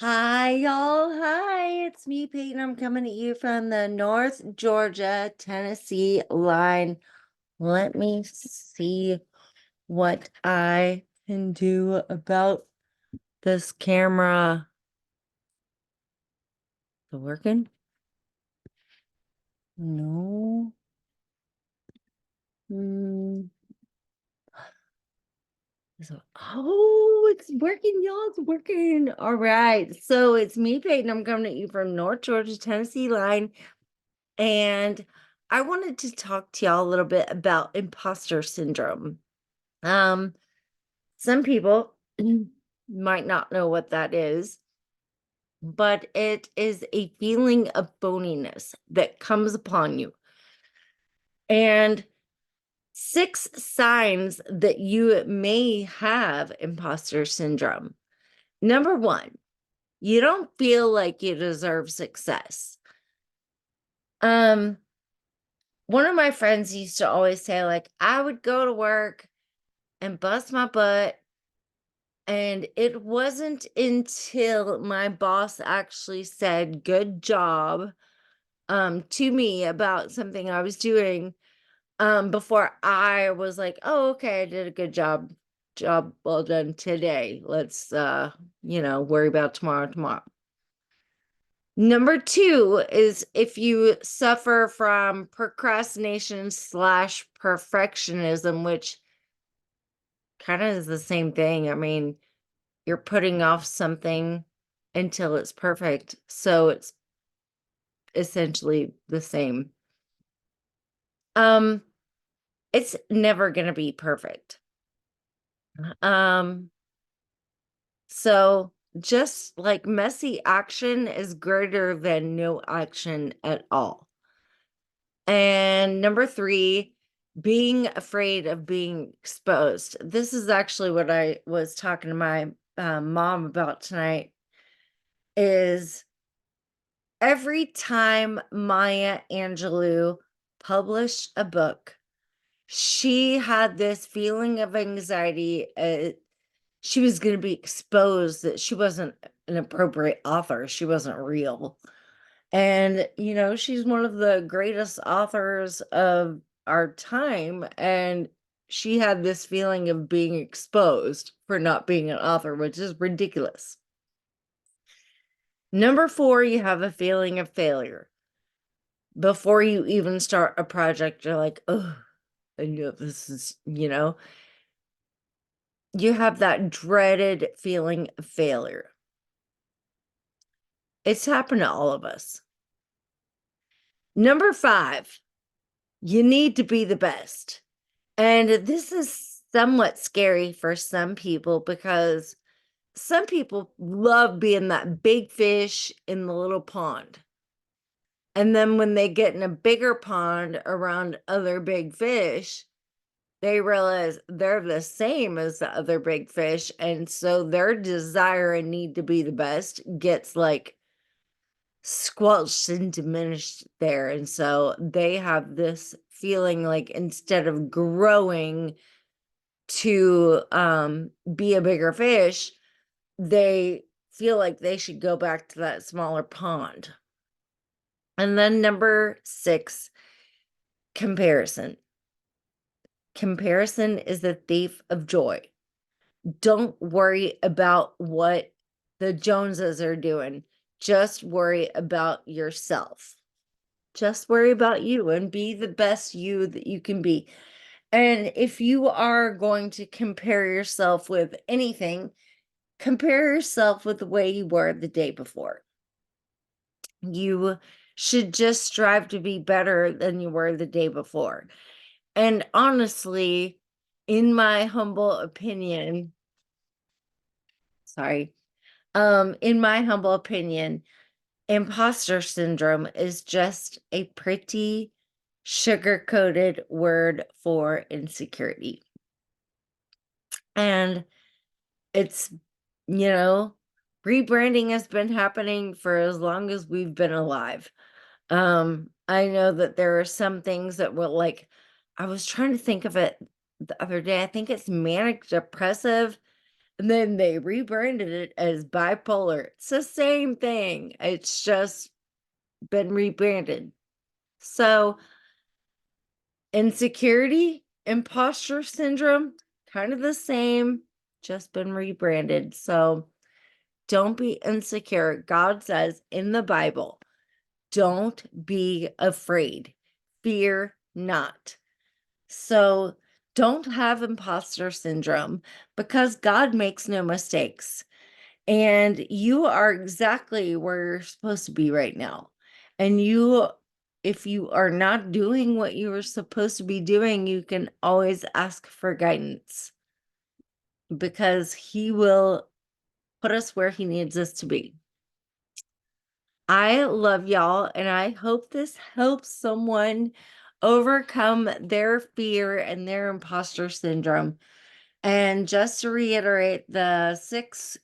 Hi, y'all. Hi, it's me, Peyton. I'm coming at you from the North Georgia, Tennessee line. Let me see what I can do about this camera. Is it working? No. Hmm. Oh, it's working, y'all. It's working. All right. So it's me, Peyton. I'm coming at you from North Georgia, Tennessee line. And I wanted to talk to y'all a little bit about imposter syndrome. Um, some people might not know what that is, but it is a feeling of phoniness that comes upon you. And 6 signs that you may have imposter syndrome. Number 1, you don't feel like you deserve success. One of my friends used to always say, like, I would go to work and bust my butt. And it wasn't until my boss actually said, good job, to me about something I was doing, before I was like, oh, okay, I did a good job. Job well done today. Let's, worry about tomorrow. Number 2 is if you suffer from procrastination slash perfectionism, which kind of is the same thing. I mean, you're putting off something until it's perfect. So it's essentially the same. Um, it's never going to be perfect. Um, so just like messy action is greater than no action at all. And number 3, being afraid of being exposed. This is actually what I was talking to my mom about tonight is every time Maya Angelou published a book, she had this feeling of anxiety. She was going to be exposed that she wasn't an appropriate author. She wasn't real. And, she's one of the greatest authors of our time. And she had this feeling of being exposed for not being an author, which is ridiculous. Number 4, you have a feeling of failure. Before you even start a project, you're like, oh, I know this is, you have that dreaded feeling of failure. It's happened to all of us. Number 5, you need to be the best. And this is somewhat scary for some people because some people love being that big fish in the little pond. And then when they get in a bigger pond around other big fish, they realize they're the same as the other big fish. And so their desire and need to be the best gets like squelched and diminished there. And so they have this feeling like instead of growing to be a bigger fish, they feel like they should go back to that smaller pond. And then number 6, comparison. Comparison is the thief of joy. Don't worry about what the Joneses are doing. Just worry about yourself. Just worry about you and be the best you that you can be. And if you are going to compare yourself with anything, compare yourself with the way you were the day before. You should just strive to be better than you were the day before. And honestly, in my humble opinion, in my humble opinion, imposter syndrome is just a pretty sugar-coated word for insecurity. And it's, rebranding has been happening for as long as we've been alive. I know that there are some things that were like, I was trying to think of it the other day. I think it's manic depressive And then they rebranded it as bipolar. It's the same thing. It's just been rebranded. So insecurity, imposter syndrome, kind of the same, just been rebranded. So don't be insecure. God says in the Bible, don't be afraid. Fear not. So don't have imposter syndrome because God makes no mistakes. And you are exactly where you're supposed to be right now. And if you are not doing what you were supposed to be doing, you can always ask for guidance because He will put us where He needs us to be. I love y'all, and I hope this helps someone overcome their fear and their imposter syndrome. And just to reiterate, the 6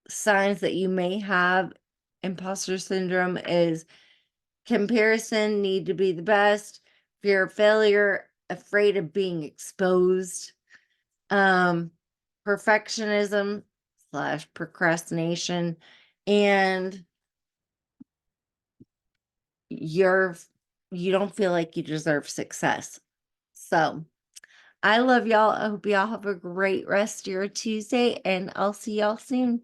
signs that you may have imposter syndrome is comparison, need to be the best, fear of failure, afraid of being exposed, perfectionism / procrastination, and you don't feel like you deserve success. So I love y'all. I hope y'all have a great rest of your Tuesday, and I'll see y'all soon.